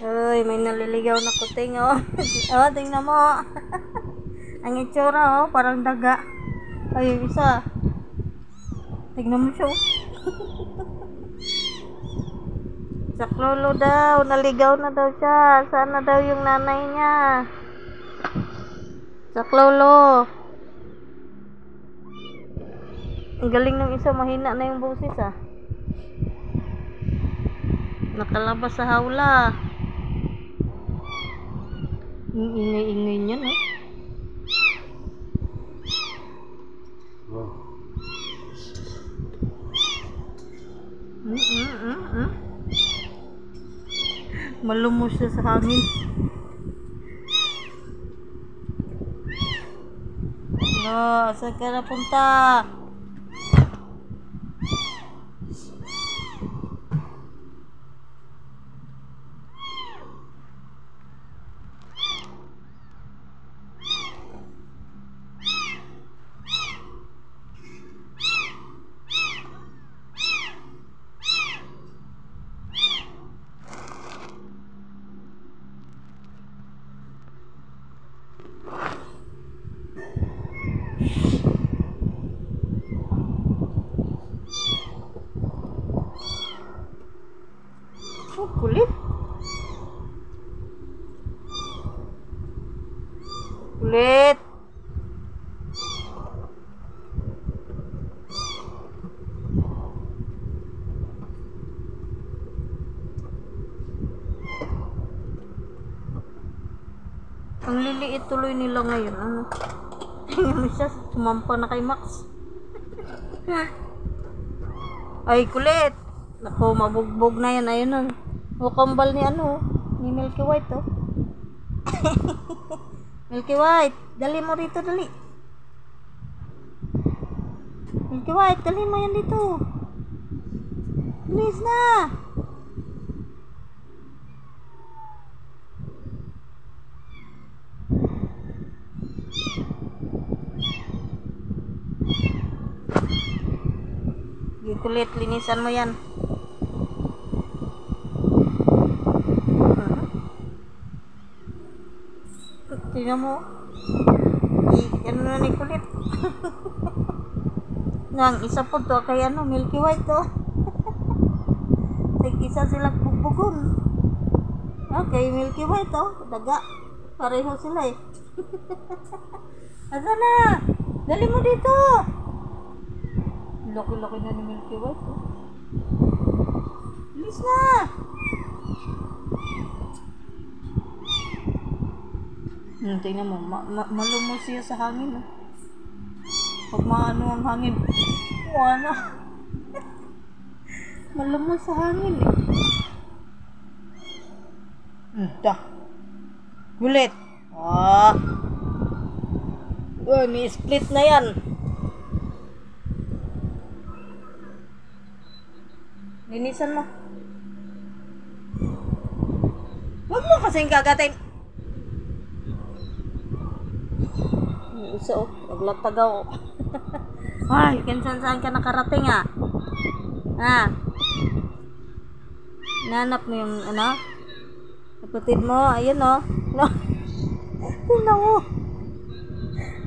Uy, may naliligaw na kuting, oh. Oh, tingnan mo. Ang itsura, oh, parang daga. Ay, yung isa. Tingnan mo siya, oh. Saklolo daw, naligaw na daw siya. Saan na daw yung nanay niya? Saklolo. Ang galing ng isa, mahina na yung boses, ah. Nakalabas sa hawla. Ang ingay-ingay niya, no? Malumos siya sa hangin. No, saan ka napunta? Oh, kulit. Kulit. Ang liliit tuloy nila ngayon. Ano? Tingnan mo siya. Sumampa na kay Max. Ay, kulit. Naku, mabugbog na yan. Ayun na. O, kambal ni ano. Ni Milky White, oh. Milky White. Dali mo rito, dali. Milky White, dali mo yan dito. Bilis na. Kulit, linisan mo yan. Tingnan mo. Ano na ni kulit. Nang isa po to kay ano, Milky White to. Tig-isa silang bugbugon. Okay, Milky White to. Daga. Pareho sila eh. Asa na? Dali mo dito. Laki-laki na ni Milky White, oh. Bilis na! Tingnan mo, malumos siya sa hangin, oh. Pag maano ang hangin, ano? Malumos sa hangin, eh. Gulit! Ah! Uy, may split na yan. Linisan mo. Huwag mo kasing kagatin. Isa, oh. Naglatagaw, oh. Ay, kinsan-saan ka nakarating, ah. Ah. Nanap mo yung, ano? Kapatid mo. Ayun, oh. No. Tingnan mo.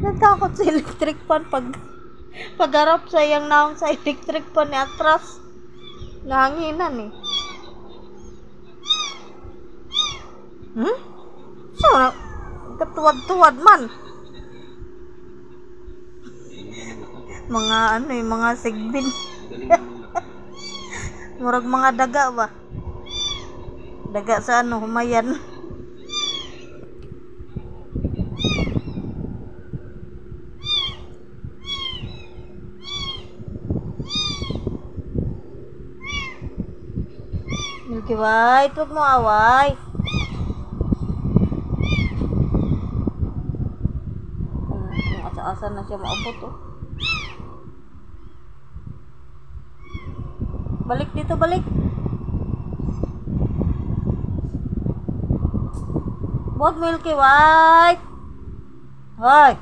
Natakot sa electric fan pagharap sa iyang naong sa electric fan ni atras. Nahanginan eh. So, katuwad-tuwad man. Mga ano eh, mga sigbin. Murag mga daga ba? Daga sa ano, humayan. Milky White, huwag mo away. Asa-asa na siya maabot, oh. Balik dito, balik. Buat Milky White. Hoy.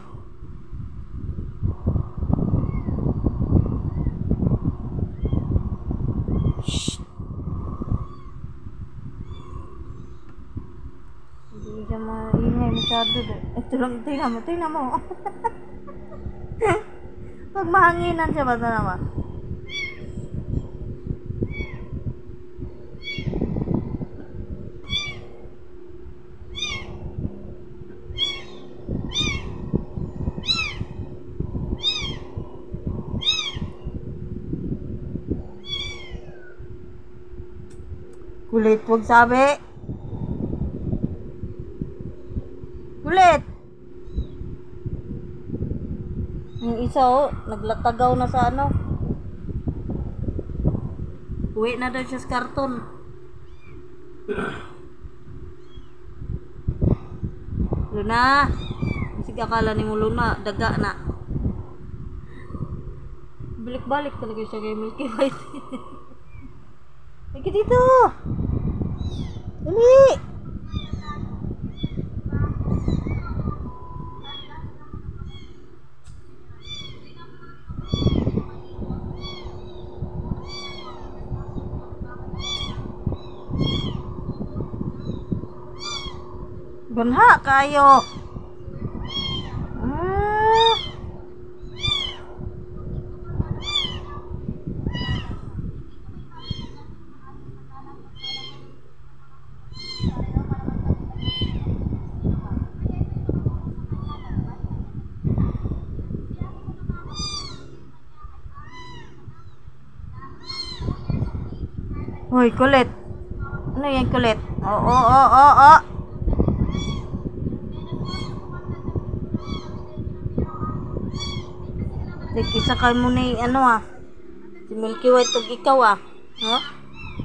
Ito lang, tingnan mo. Pag mahanginan siya ba ito naman? Kulit, wag sabi. Kulit. Yung isa naglatagaw na sa ano. Uwi na daw siya sa karton. Luna. Sige, akala ni mo Luna, daga na. Balik-balik talaga siya kay Milky White. Lagi dito. Dali. Banha kayo. Ah. Hoy, kulit. Ano yan, kulit? Oo. Isa ka mo ni ano si Milky White ug ikaw